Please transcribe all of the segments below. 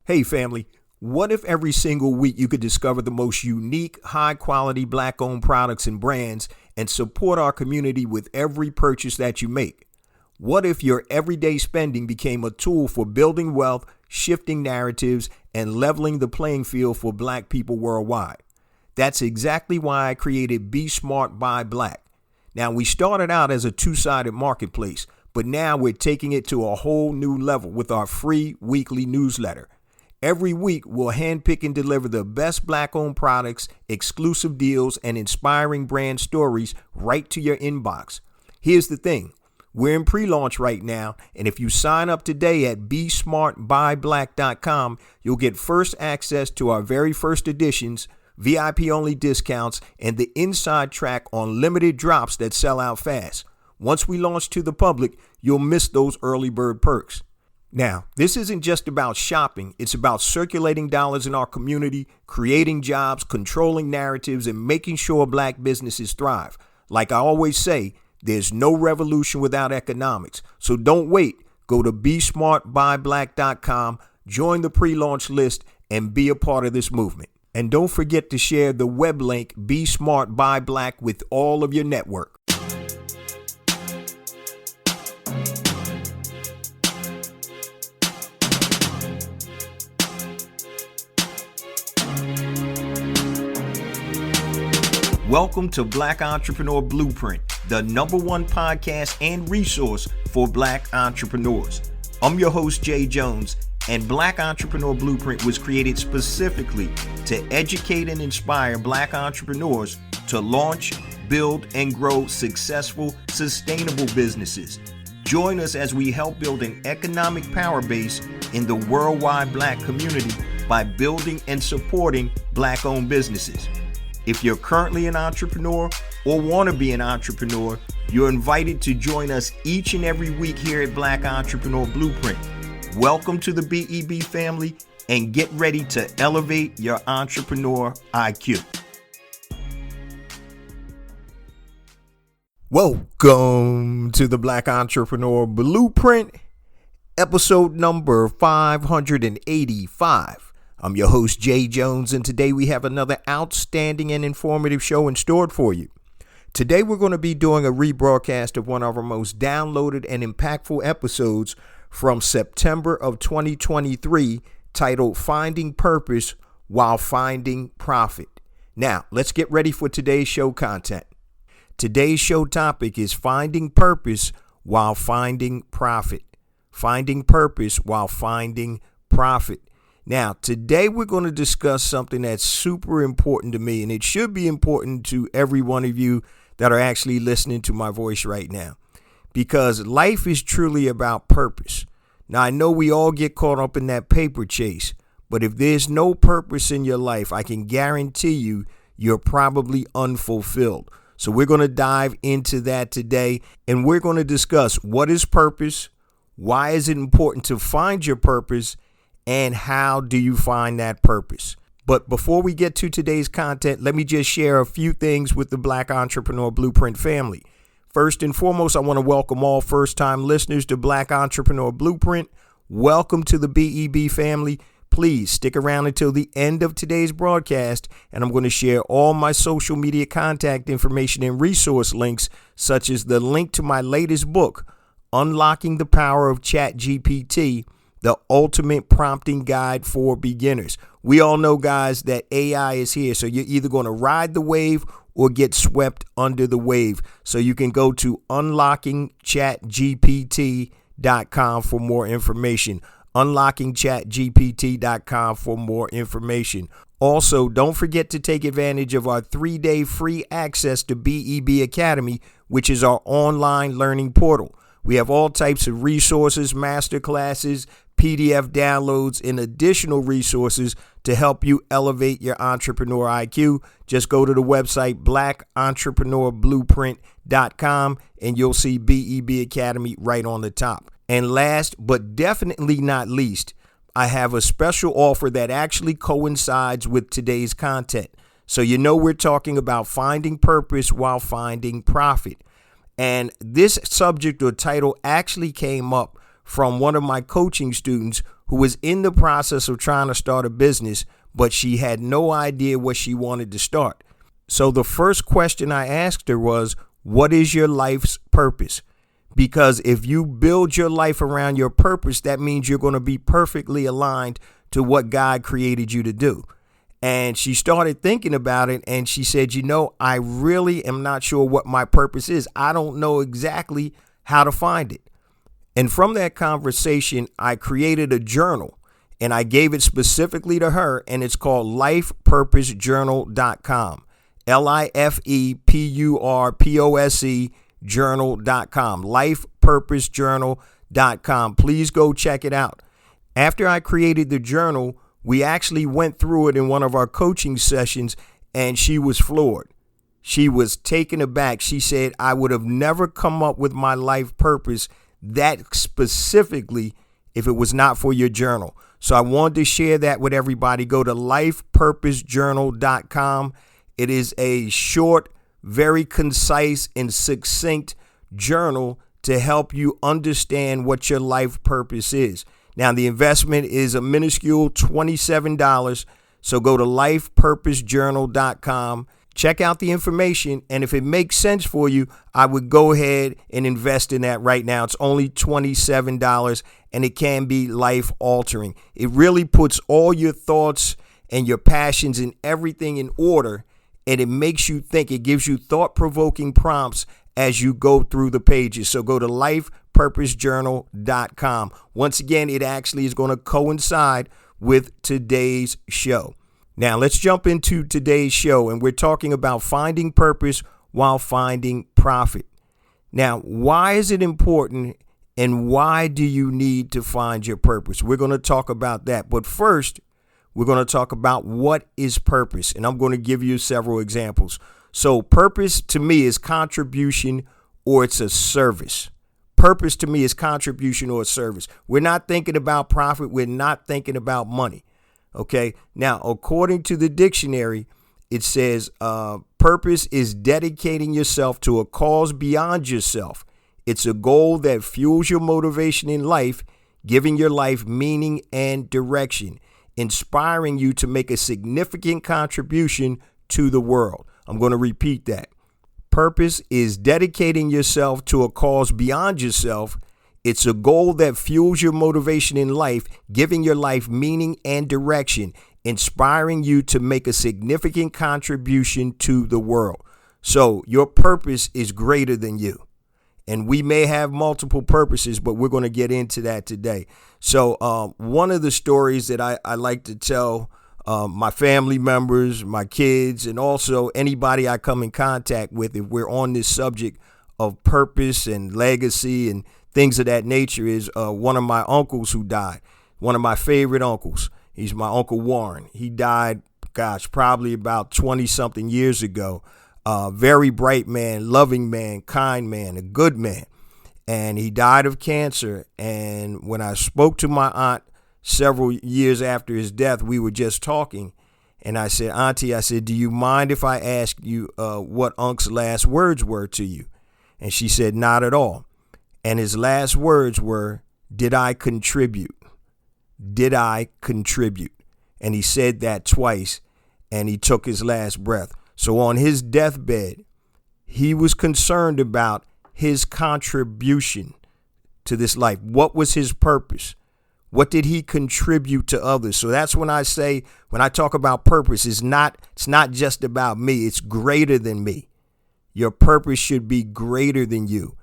Hey family, what if every single week you could discover the most unique, high-quality Black-owned products and brands and support our community with every purchase that you make? What if your everyday spending became a tool for building wealth, shifting narratives, and leveling the playing field for Black people worldwide? That's exactly why I created Be Smart by Black. Now, we started out as a two-sided marketplace, but now we're taking it to a whole new level with our free weekly newsletter. Every week, we'll handpick and deliver the best Black-owned products, exclusive deals, and inspiring brand stories right to your inbox. Here's the thing. We're in pre-launch right now, and if you sign up today at besmartbyblack.com, you'll get first access to our very first editions, VIP-only discounts, and the inside track on limited drops that sell out fast. Once we launch to the public, you'll miss those early bird perks. Now, this isn't just about shopping. It's about circulating dollars in our community, creating jobs, controlling narratives, and making sure Black businesses thrive. Like I always say, there's no revolution without economics. So don't wait. Go to besmartbyblack.com, join the pre-launch list, and be a part of this movement. And don't forget to share the web link Be Smart by Black with all of your network. Welcome to Black Entrepreneur Blueprint, the #1 podcast and resource for Black entrepreneurs. I'm your host, Jay Jones, and Black Entrepreneur Blueprint was created specifically to educate and inspire Black entrepreneurs to launch, build, and grow successful, sustainable businesses. Join us as we help build an economic power base in the worldwide Black community by building and supporting Black-owned businesses. If you're currently an entrepreneur or want to be an entrepreneur, you're invited to join us each and every week here at Black Entrepreneur Blueprint. Welcome to the BEB family and get ready to elevate your entrepreneur IQ. Welcome to the Black Entrepreneur Blueprint, episode number 585. I'm your host, Jay Jones, and today we have another outstanding and informative show in store for you. Today we're going to be doing a rebroadcast of one of our most downloaded and impactful episodes from September of 2023, titled Finding Purpose While Finding Profit. Now, let's get ready for today's show content. Today's show topic is Finding Purpose While Finding Profit. Finding Purpose While Finding Profit. Now, today we're going to discuss something that's super important to me, and it should be important to every one of you that are actually listening to my voice right now, because life is truly about purpose. Now, I know we all get caught up in that paper chase, but if there's no purpose in your life, I can guarantee you, you're probably unfulfilled. So we're going to dive into that today, and we're going to discuss what is purpose, why is it important to find your purpose, and how do you find that purpose? But before we get to today's content, let me just share a few things with the Black Entrepreneur Blueprint family. First and foremost, I want to welcome all first-time listeners to Black Entrepreneur Blueprint. Welcome to the BEB family. Please stick around until the end of today's broadcast, and I'm going to share all my social media contact information and resource links, such as the link to my latest book, Unlocking the Power of ChatGPT, the ultimate prompting guide for beginners. We all know, guys, that AI is here. So you're either going to ride the wave or get swept under the wave. So you can go to unlockingchatgpt.com for more information. Unlockingchatgpt.com for more information. Also, don't forget to take advantage of our 3-day free access to BEB Academy, which is our online learning portal. We have all types of resources, master classes, PDF downloads, and additional resources to help you elevate your entrepreneur IQ. Just go to the website blackentrepreneurBlueprint.com and you'll see BEB Academy right on the top. And last but definitely not least, I have a special offer that actually coincides with today's content. So you know we're talking about finding purpose while finding profit. And this subject or title actually came up from one of my coaching students who was in the process of trying to start a business, but she had no idea what she wanted to start. So the first question I asked her was, what is your life's purpose? Because if you build your life around your purpose, that means you're going to be perfectly aligned to what God created you to do. And she started thinking about it, and she said, I really am not sure what my purpose is. I don't know exactly how to find it. And from that conversation, I created a journal, and I gave it specifically to her, and it's called lifepurposejournal.com. LIFEPURPOSE journal.com. lifepurposejournal.com. Please go check it out. After I created the journal, we actually went through it in one of our coaching sessions, and she was floored. She was taken aback. She said, I would have never come up with my life purpose that specifically if it was not for your journal. So I wanted to share that with everybody. Go to lifepurposejournal.com. It is a short, very concise and succinct journal to help you understand what your life purpose is. Now, the investment is a minuscule $27. So go to lifepurposejournal.com. Check out the information. And if it makes sense for you, I would go ahead and invest in that right now. It's only $27 and it can be life altering. It really puts all your thoughts and your passions and everything in order. And it makes you think. It gives you thought-provoking prompts as you go through the pages. So go to lifepurposejournal.com. Once again, it actually is going to coincide with today's show. Now, let's jump into today's show, and we're talking about finding purpose while finding profit. Now, why is it important, and why do you need to find your purpose? We're going to talk about that. But first, we're going to talk about what is purpose, and I'm going to give you several examples. So purpose to me is contribution, or it's a service. Purpose to me is contribution or a service. We're not thinking about profit. We're not thinking about money. Okay. Now, according to the dictionary, it says purpose is dedicating yourself to a cause beyond yourself. It's a goal that fuels your motivation in life, giving your life meaning and direction, inspiring you to make a significant contribution to the world. I'm going to repeat that. Purpose is dedicating yourself to a cause beyond yourself. It's a goal that fuels your motivation in life, giving your life meaning and direction, inspiring you to make a significant contribution to the world. So your purpose is greater than you. And we may have multiple purposes, but we're going to get into that today. So one of the stories that I like to tell my family members, my kids, and also anybody I come in contact with, if we're on this subject of purpose and legacy and things of that nature, is one of my uncles who died. One of my favorite uncles. He's my Uncle Warren. He died, probably about 20 something years ago. Very bright man, loving man, kind man, a good man. And he died of cancer. And when I spoke to my aunt several years after his death, we were just talking. And I said, Auntie, do you mind if I ask you what Unc's last words were to you? And she said, not at all. And his last words were, did I contribute? Did I contribute? And he said that twice, and he took his last breath. So on his deathbed, he was concerned about his contribution to this life. What was his purpose? What did he contribute to others? So that's when I talk about purpose, it's not just about me. It's greater than me. Your purpose should be greater than you.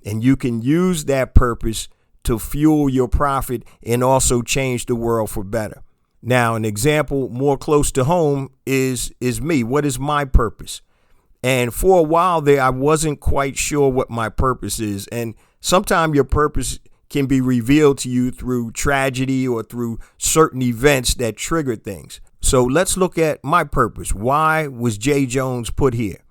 And you can use that purpose to fuel your profit and also change the world for better. Now, an example more close to home is me. What is my purpose? And for a while there, I wasn't quite sure what my purpose is. And sometimes your purpose can be revealed to you through tragedy or through certain events that trigger things. So let's look at my purpose. Why was Jay Jones put here?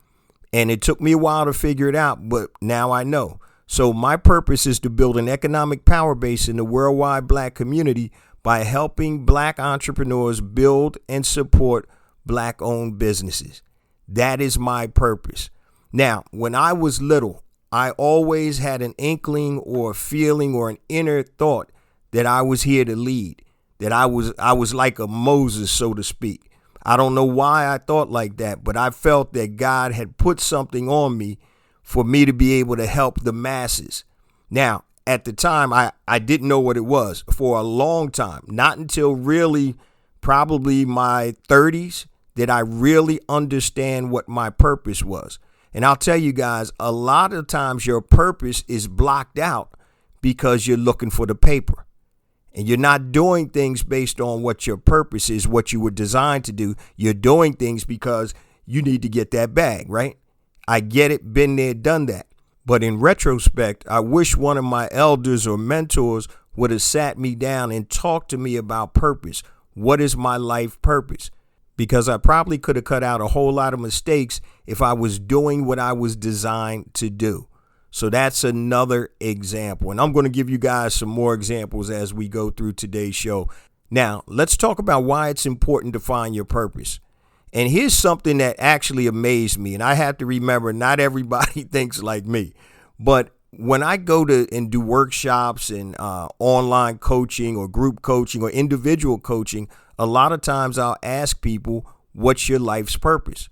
And it took me a while to figure it out, but now I know. So my purpose is to build an economic power base in the worldwide Black community by helping Black entrepreneurs build and support Black-owned businesses. That is my purpose. Now, when I was little, I always had an inkling or a feeling or an inner thought that I was here to lead. that I was like a Moses, so to speak. I don't know why I thought like that, but I felt that God had put something on me for me to be able to help the masses. Now, at the time, I didn't know what it was for a long time, not until really probably my 30s did I really understand what my purpose was. And I'll tell you guys, a lot of times your purpose is blocked out because you're looking for the paper. And you're not doing things based on what your purpose is, what you were designed to do. You're doing things because you need to get that bag, right? I get it, been there, done that. But in retrospect, I wish one of my elders or mentors would have sat me down and talked to me about purpose. What is my life purpose? Because I probably could have cut out a whole lot of mistakes if I was doing what I was designed to do. So that's another example. And I'm going to give you guys some more examples as we go through today's show. Now, let's talk about why it's important to find your purpose. And here's something that actually amazed me. And I have to remember, not everybody thinks like me. But when I go to and do workshops and online coaching or group coaching or individual coaching, a lot of times I'll ask people, what's your life's purpose?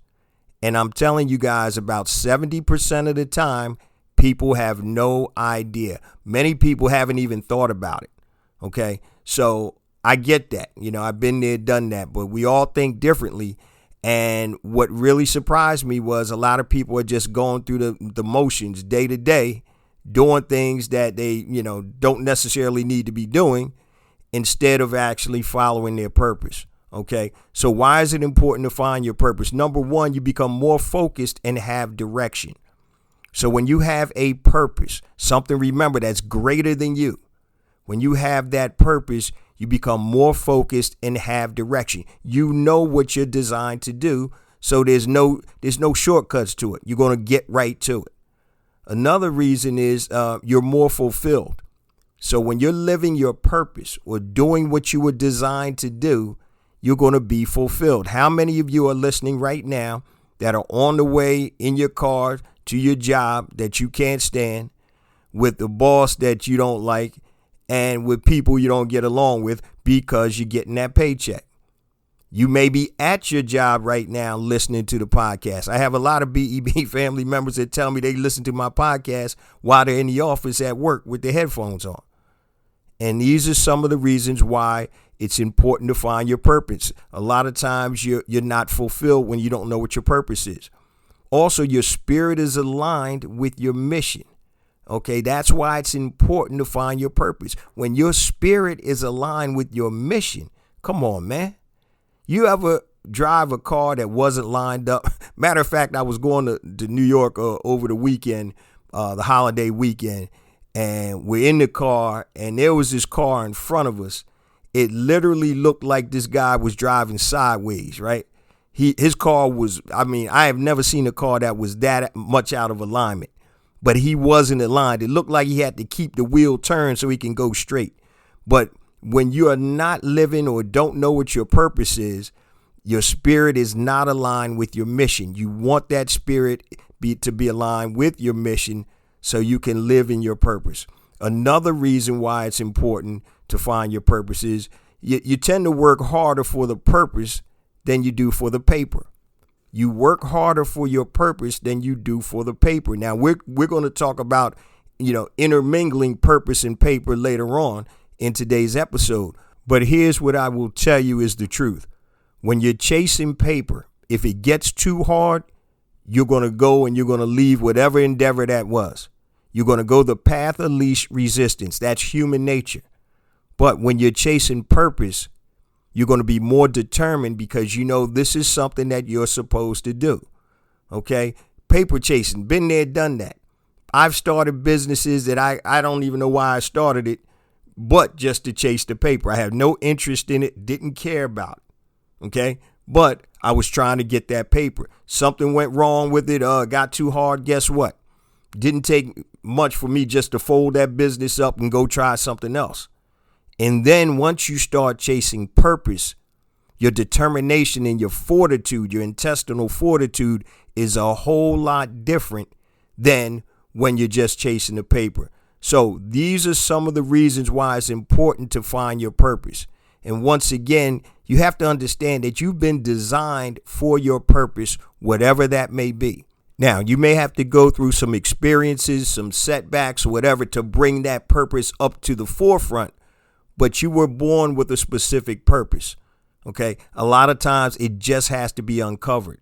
And I'm telling you guys, about 70% of the time, people have no idea. Many people haven't even thought about it. Okay. So I get that. I've been there, done that, but we all think differently. And what really surprised me was a lot of people are just going through the motions day to day, doing things that they, don't necessarily need to be doing instead of actually following their purpose. Okay. So why is it important to find your purpose? Number one, you become more focused and have direction. So when you have a purpose, something, remember, that's greater than you, when you have that purpose, you become more focused and have direction. You know what you're designed to do. So there's no shortcuts to it. You're going to get right to it. Another reason is you're more fulfilled. So when you're living your purpose or doing what you were designed to do, you're going to be fulfilled. How many of you are listening right now that are on the way in your car to your job that you can't stand, with the boss that you don't like, and with people you don't get along with because you're getting that paycheck? You may be at your job right now listening to the podcast. I have a lot of BEB family members that tell me they listen to my podcast while they're in the office at work with their headphones on. And these are some of the reasons why it's important to find your purpose. A lot of times you're not fulfilled when you don't know what your purpose is. Also, your spirit is aligned with your mission. Okay, that's why it's important to find your purpose. When your spirit is aligned with your mission, come on, man. You ever drive a car that wasn't lined up? Matter of fact, I was going to New York over the weekend, the holiday weekend, and we're in the car, and there was this car in front of us. It literally looked like this guy was driving sideways, right? His car was, I have never seen a car that was that much out of alignment, but he wasn't aligned. It looked like he had to keep the wheel turned so he can go straight. But when you are not living or don't know what your purpose is, your spirit is not aligned with your mission. You want that spirit to be aligned with your mission so you can live in your purpose. Another reason why it's important to find your purpose is you tend to work harder for the purpose than you do for the paper. You work harder for your purpose than you do for the paper. Now, we're going to talk about, intermingling purpose and paper later on in today's episode. But here's what I will tell you is the truth. When you're chasing paper, if it gets too hard, you're going to go and you're going to leave whatever endeavor that was. You're going to go the path of least resistance. That's human nature. But when you're chasing purpose, you're going to be more determined because you know this is something that you're supposed to do. Okay? Paper chasing, been there, done that. I've started businesses that I don't even know why I started it, but just to chase the paper. I have no interest in it, didn't care about it. Okay? But I was trying to get that paper. Something went wrong with it, got too hard. Guess what? Didn't take much for me just to fold that business up and go try something else. And then once you start chasing purpose, your determination and your fortitude, your intestinal fortitude is a whole lot different than when you're just chasing the paper. So these are some of the reasons why it's important to find your purpose. And once again, you have to understand that you've been designed for your purpose, whatever that may be. Now, you may have to go through some experiences, some setbacks, or whatever to bring that purpose up to the forefront, but you were born with a specific purpose. Okay, a lot of times it just has to be uncovered.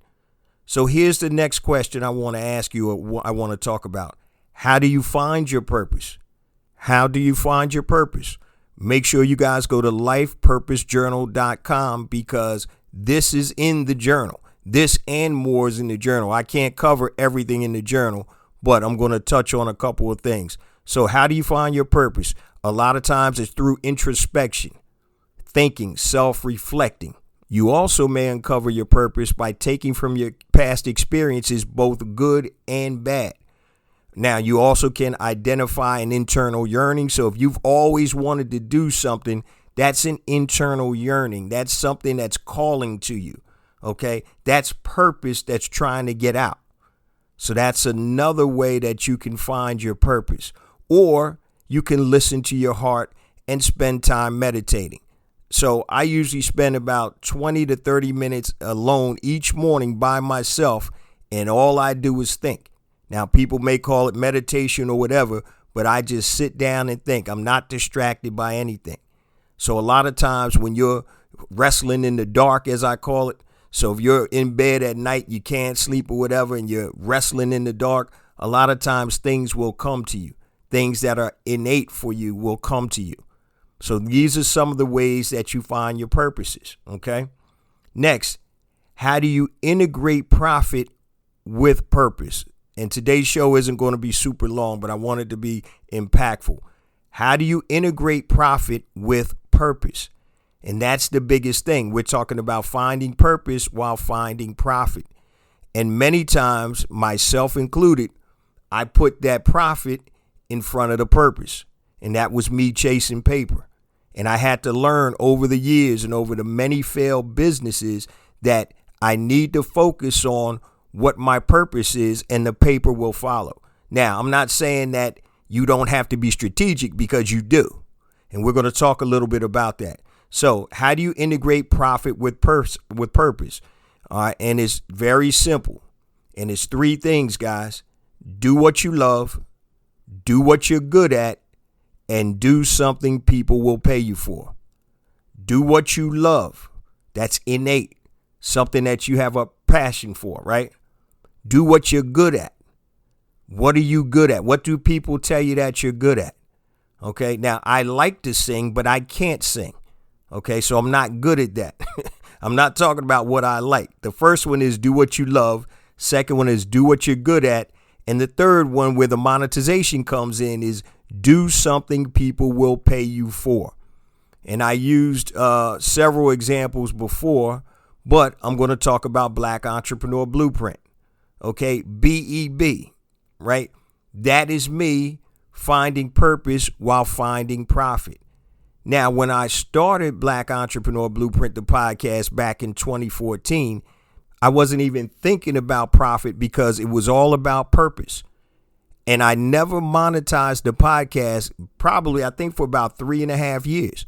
So here's the next question I want to ask you, or I want to talk about. How do you find your purpose? How do you find your purpose? Make sure you guys go to lifepurposejournal.com because this is in the journal. This and more is in the journal. I can't cover everything in the journal, but I'm going to touch on a couple of things. So how do you find your purpose? A lot of times it's through introspection, thinking, self-reflecting. You also may uncover your purpose by taking from your past experiences, both good and bad. Now, you also can identify an internal yearning. So if you've always wanted to do something, that's an internal yearning. That's something that's calling to you. Okay, that's purpose that's trying to get out. So that's another way that you can find your purpose. Or you can listen to your heart and spend time meditating. So I usually spend about 20 to 30 minutes alone each morning by myself, and all I do is think. Now, people may call it meditation or whatever, but I just sit down and think. I'm not distracted by anything. So a lot of times when you're wrestling in the dark, as I call it, so if you're in bed at night, you can't sleep or whatever, and you're wrestling in the dark, a lot of times things will come to you. Things that are innate for you will come to you. So these are some of the ways that you find your purposes, okay? Next, how do you integrate profit with purpose? And today's show isn't going to be super long, but I want it to be impactful. How do you integrate profit with purpose? And that's the biggest thing. We're talking about finding purpose while finding profit. And many times, myself included, I put that profit in front of the purpose. And that was me chasing paper. And I had to learn over the years and over the many failed businesses that I need to focus on what my purpose is, and the paper will follow. Now, I'm not saying that you don't have to be strategic, because you do. And we're going to talk a little bit about that. So how do you integrate profit with purpose? All right. And it's very simple. And it's three things, guys. Do what you love, do what you're good at, and do something people will pay you for. Do what you love. That's innate. Something that you have a passion for, right? Do what you're good at. What are you good at? What do people tell you that you're good at? Okay. Now, I like to sing, but I can't sing. Okay, so I'm not good at that. I'm not talking about what I like. The first one is do what you love. Second one is do what you're good at. And the third one, where the monetization comes in, is do something people will pay you for. And I used several examples before, but I'm going to talk about Black Entrepreneur Blueprint. Okay, BEB, right? That is me finding purpose while finding profit. Now, when I started Black Entrepreneur Blueprint, the podcast, back in 2014, I wasn't even thinking about profit because it was all about purpose. And I never monetized the podcast, probably, I think, for about 3.5 years.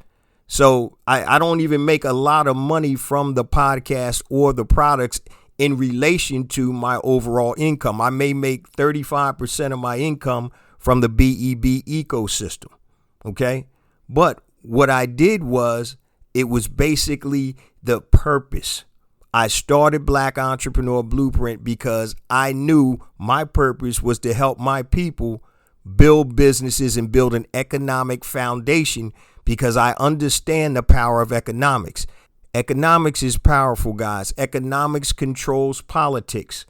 So I don't even make a lot of money from the podcast or the products in relation to my overall income. I may make 35% of my income from the BEB ecosystem. Okay. But what I did was, it was basically the purpose. I started Black Entrepreneur Blueprint because I knew my purpose was to help my people build businesses and build an economic foundation, because I understand the power of economics. Economics is powerful, guys. Economics controls politics,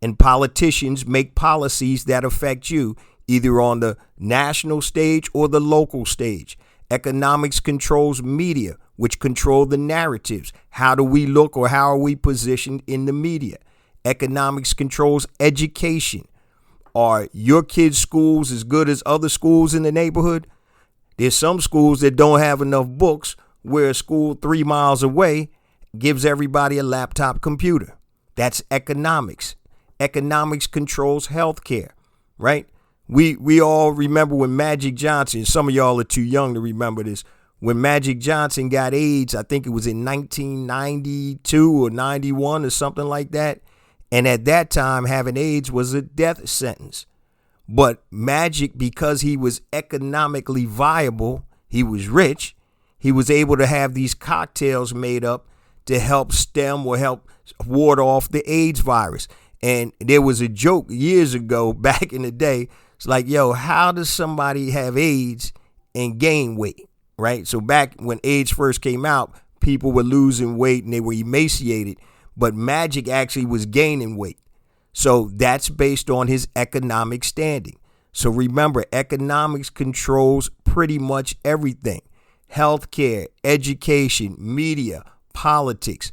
and politicians make policies that affect you either on the national stage or the local stage. Economics controls media, which control the narratives. How do we look, or how are we positioned in the media? Economics controls education. Are your kids' schools as good as other schools in the neighborhood? There's some schools that don't have enough books, where a school 3 miles away gives everybody a laptop computer. That's economics. Economics controls healthcare, right? We all remember when Magic Johnson, some of y'all are too young to remember this, When Magic Johnson got AIDS, I think it was in 1992 or 91 or something like that. And at that time, having AIDS was a death sentence. But Magic, because he was economically viable, he was rich, he was able to have these cocktails made up to help stem or help ward off the AIDS virus. And there was a joke years ago, back in the day. It's like, yo, how does somebody have AIDS and gain weight, right? So back when AIDS first came out, people were losing weight and they were emaciated, but Magic actually was gaining weight. So that's based on his economic standing. So remember, economics controls pretty much everything. Healthcare, education, media, politics,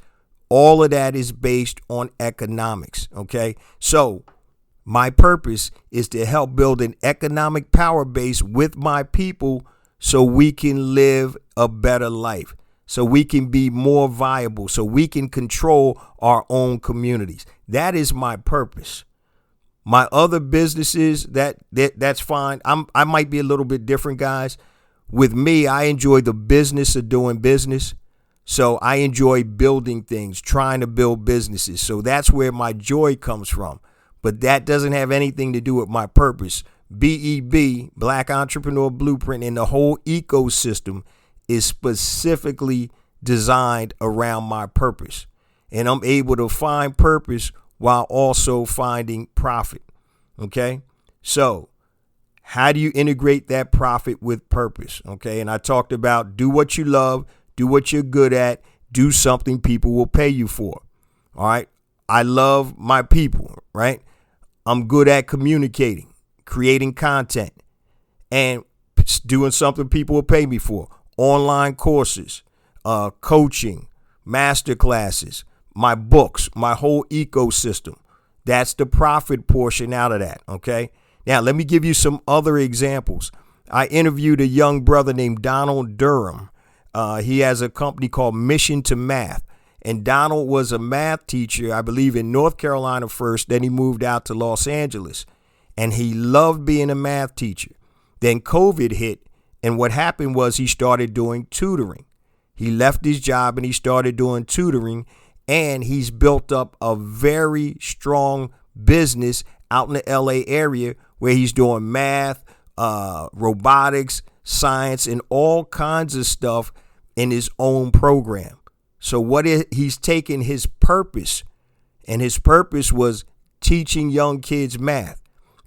all of that is based on economics, okay? So my purpose is to help build an economic power base with my people so we can live a better life, so we can be more viable, so we can control our own communities. That is my purpose. My other businesses, that's fine. I might be a little bit different, guys. With me, I enjoy the business of doing business. So I enjoy building things, trying to build businesses. So that's where my joy comes from. But that doesn't have anything to do with my purpose. BEB, Black Entrepreneur Blueprint, and the whole ecosystem is specifically designed around my purpose. And I'm able to find purpose while also finding profit. Okay? So how do you integrate that profit with purpose? Okay? And I talked about do what you love, do what you're good at, do something people will pay you for. All right? I love my people, right? I'm good at communicating, creating content, and doing something people will pay me for. Online courses, coaching, master classes, my books, my whole ecosystem. That's the profit portion out of that, okay? Now, let me give you some other examples. I interviewed a young brother named Donald Durham. He has a company called Mission to Math. And Donald was a math teacher, I believe, in North Carolina first. Then he moved out to Los Angeles. And he loved being a math teacher. Then COVID hit. And what happened was he started doing tutoring. He left his job and he started doing tutoring. And he's built up a very strong business out in the LA area where he's doing math, robotics, science, and all kinds of stuff in his own program. So he's taken his purpose, and his purpose was teaching young kids math,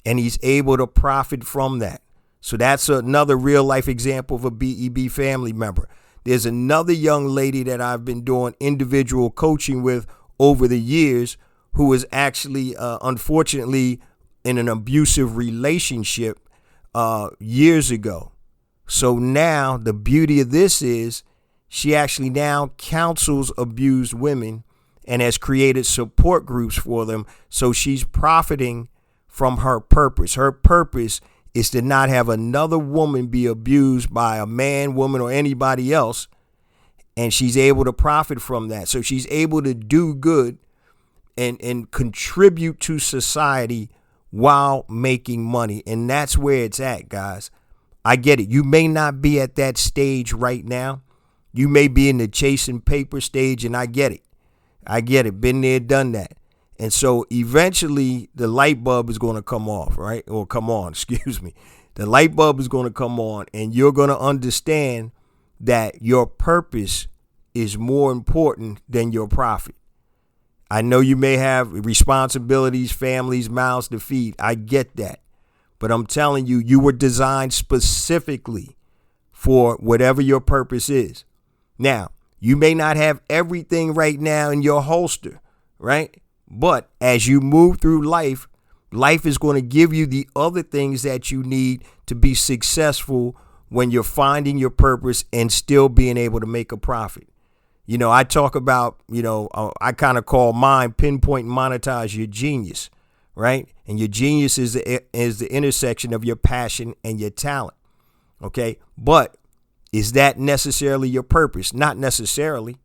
and he's able to profit from that. So that's another real life example of a BEB family member. There's another young lady that I've been doing individual coaching with over the years who was actually, unfortunately, in an abusive relationship years ago. So now the beauty of this is she actually now counsels abused women and has created support groups for them. So she's profiting from her purpose. Her purpose is to not have another woman be abused by a man, woman, or anybody else. And she's able to profit from that. So she's able to do good and contribute to society while making money. And that's where it's at, guys. I get it. You may not be at that stage right now. You may be in the chasing paper stage, and I get it. I get it. Been there, done that. And so eventually the light bulb is going to come off, right? Or come on, excuse me. The light bulb is going to come on, and you're going to understand that your purpose is more important than your profit. I know you may have responsibilities, families, mouths to feed. I get that. But I'm telling you, you were designed specifically for whatever your purpose is. Now, you may not have everything right now in your holster, right? But as you move through life, life is going to give you the other things that you need to be successful when you're finding your purpose and still being able to make a profit. You know, I talk about, I kind of call mine pinpoint and monetize your genius, right? And your genius is the intersection of your passion and your talent, okay? But is that necessarily your purpose? Not necessarily.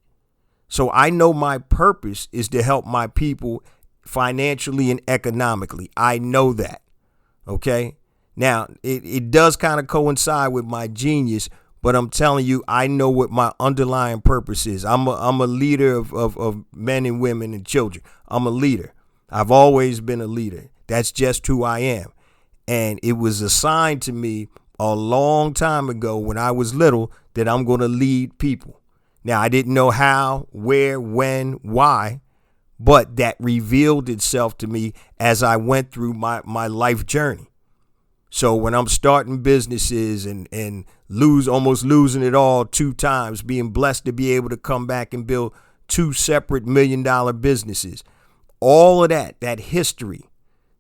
So I know my purpose is to help my people financially and economically. I know that, okay? Now, it does kind of coincide with my genius, but I'm telling you, I know what my underlying purpose is. I'm a leader of men and women and children. I'm a leader. I've always been a leader. That's just who I am. And it was assigned to me a long time ago when I was little that I'm going to lead people. Now, I didn't know how, where, when, why, but that revealed itself to me as I went through my life journey. So when I'm starting businesses and almost losing it all 2 times, being blessed to be able to come back and build 2 separate $1 million businesses, all of that history,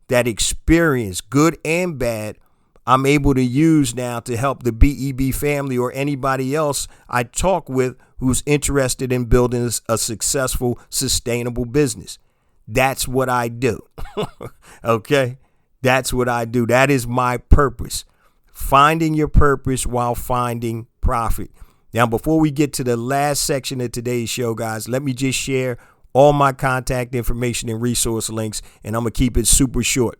that experience, good and bad, I'm able to use now to help the BEB family or anybody else I talk with who's interested in building a successful, sustainable business. That's what I do. Okay? That's what I do. That is my purpose. Finding your purpose while finding profit. Now, before we get to the last section of today's show, guys, let me just share all my contact information and resource links, and I'm going to keep it super short.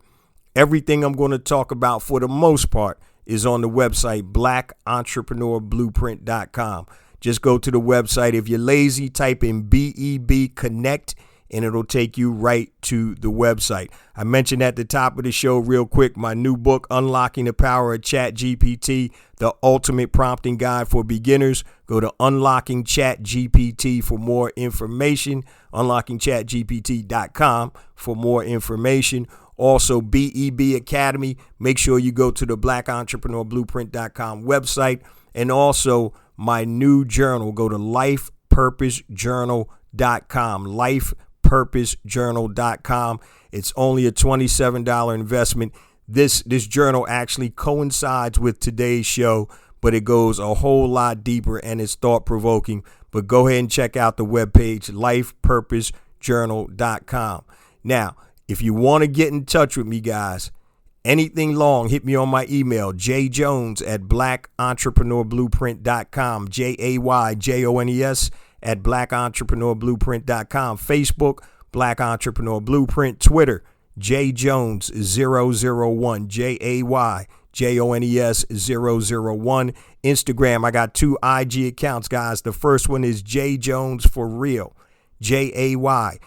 Everything I'm going to talk about for the most part is on the website, blackentrepreneurBlueprint.com. Just go to the website. If you're lazy, type in BEB Connect, and it'll take you right to the website. I mentioned at the top of the show real quick, my new book, Unlocking the Power of ChatGPT, the ultimate prompting guide for beginners. Go to Unlocking ChatGPT for more information, unlockingchatgpt.com for more information. Also, BEB Academy. Make sure you go to the blackentrepreneurBlueprint.com website. And also my new journal. Go to lifepurposejournal.com. Lifepurposejournal.com. It's only a $27 investment. This journal actually coincides with today's show, but it goes a whole lot deeper and it's thought-provoking. But go ahead and check out the webpage, lifepurposejournal.com. Now, if you want to get in touch with me, guys, anything long, hit me on my email, jjones@blackentrepreneurBlueprint.com, JAYJONES @blackentrepreneurBlueprint.com, Facebook, Black Entrepreneur Blueprint, Twitter, jjones001, JAYJONES001, Instagram, I got 2 IG accounts, guys. The first one is jjones for real, JAYJONES,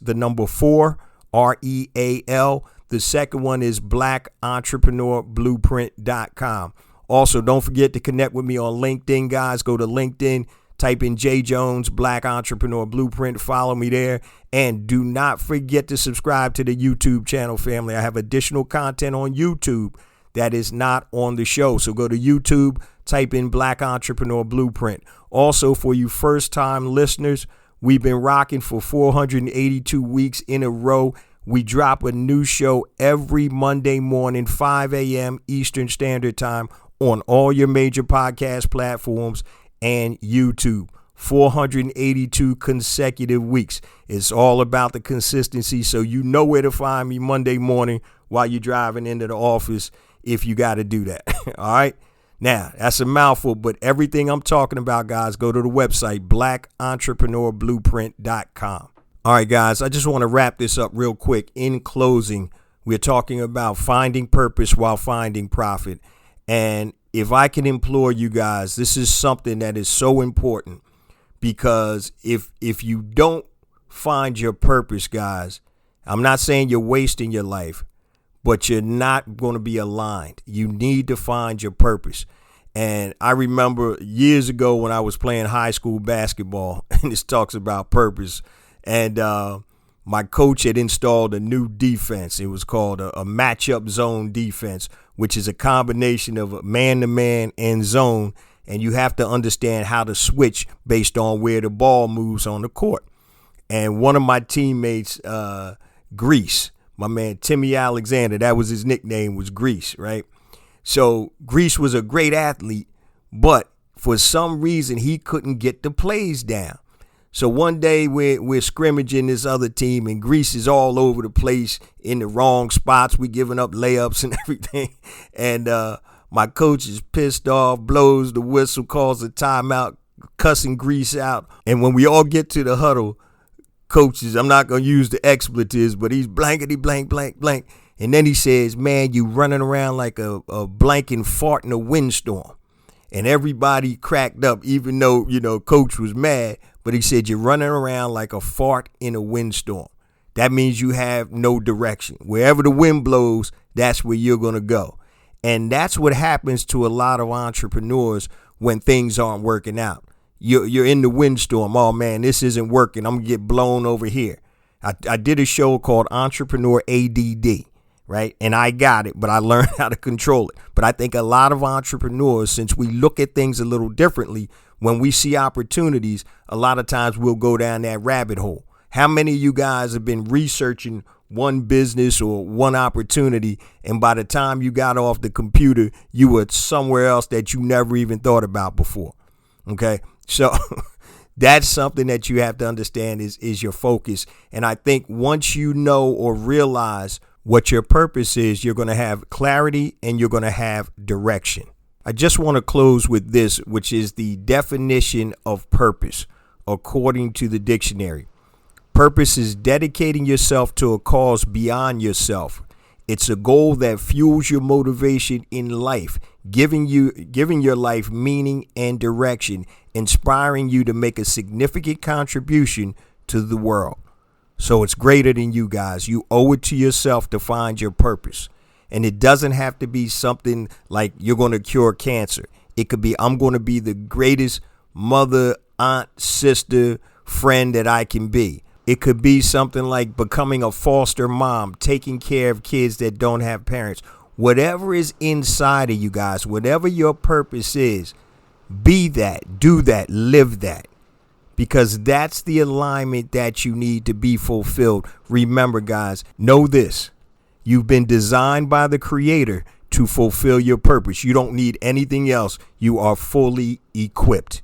the number 4, REAL. The second one is blackentrepreneurBlueprint.com. Also, don't forget to connect with me on LinkedIn, guys. Go to LinkedIn, type in J Jones, Black Entrepreneur Blueprint. Follow me there. And do not forget to subscribe to the YouTube channel, family. I have additional content on YouTube that is not on the show. So go to YouTube, type in Black Entrepreneur Blueprint. Also, for you first-time listeners, we've been rocking for 482 weeks in a row. We drop a new show every Monday morning, 5 a.m. Eastern Standard Time on all your major podcast platforms and YouTube. 482 consecutive weeks. It's all about the consistency, so you know where to find me Monday morning while you're driving into the office if you got to do that. All right? Now, that's a mouthful, but everything I'm talking about, guys, go to the website, blackentrepreneurBlueprint.com. All right, guys, I just want to wrap this up real quick. In closing, we're talking about finding purpose while finding profit. And if I can implore you guys, this is something that is so important, because if you don't find your purpose, guys, I'm not saying you're wasting your life, but you're not going to be aligned. You need to find your purpose. And I remember years ago when I was playing high school basketball, and this talks about purpose. And my coach had installed a new defense. It was called a matchup zone defense, which is a combination of a man-to-man and zone. And you have to understand how to switch based on where the ball moves on the court. And one of my teammates, Grease, my man Timmy Alexander, that was his nickname, was Grease, right? So Grease was a great athlete, but for some reason he couldn't get the plays down. So one day we're scrimmaging this other team, and Grease is all over the place in the wrong spots. We giving up layups and everything. And my coach is pissed off, blows the whistle, calls a timeout, cussing Grease out. And when we all get to the huddle, coaches, I'm not going to use the expletives, but he's blankety blank, blank, blank. And then he says, man, you running around like a blank and fart in a windstorm. And everybody cracked up, even though, coach was mad. But he said, you're running around like a fart in a windstorm. That means you have no direction. Wherever the wind blows, that's where you're going to go. And that's what happens to a lot of entrepreneurs when things aren't working out. You're in the windstorm. Oh, man, this isn't working. I'm going to get blown over here. I did a show called Entrepreneur ADD, right? And I got it, but I learned how to control it. But I think a lot of entrepreneurs, since we look at things a little differently, when we see opportunities, a lot of times we'll go down that rabbit hole. How many of you guys have been researching one business or one opportunity, and by the time you got off the computer, you were somewhere else that you never even thought about before? Okay, so that's something that you have to understand is your focus. And I think once you know or realize what your purpose is, you're going to have clarity and you're going to have direction. I just want to close with this, which is the definition of purpose according to the dictionary. Purpose is dedicating yourself to a cause beyond yourself. It's a goal that fuels your motivation in life, giving your life meaning and direction, inspiring you to make a significant contribution to the world. So it's greater than you guys. You owe it to yourself to find your purpose. And it doesn't have to be something like you're going to cure cancer. It could be, I'm going to be the greatest mother, aunt, sister, friend that I can be. It could be something like becoming a foster mom, taking care of kids that don't have parents. Whatever is inside of you guys, whatever your purpose is, be that, do that, live that. Because that's the alignment that you need to be fulfilled. Remember, guys, know this. You've been designed by the Creator to fulfill your purpose. You don't need anything else. You are fully equipped.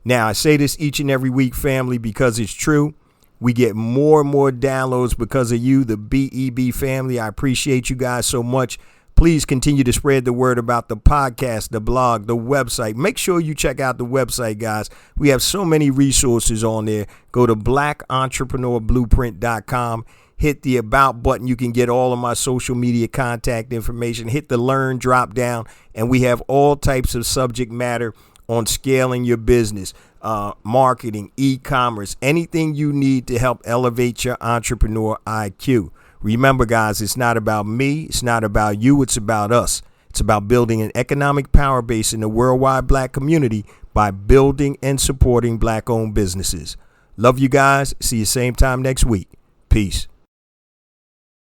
Now, I say this each and every week, family, because it's true. We get more and more downloads because of you, the BEB family. I appreciate you guys so much. Please continue to spread the word about the podcast, the blog, the website. Make sure you check out the website, guys. We have so many resources on there. Go to blackentrepreneurblueprint.com. Hit the about button. You can get all of my social media contact information. Hit the learn drop down. And we have all types of subject matter on scaling your business, marketing, e-commerce, anything you need to help elevate your entrepreneur IQ. Remember, guys, it's not about me. It's not about you. It's about us. It's about building an economic power base in the worldwide Black community by building and supporting Black-owned businesses. Love you guys. See you same time next week. Peace.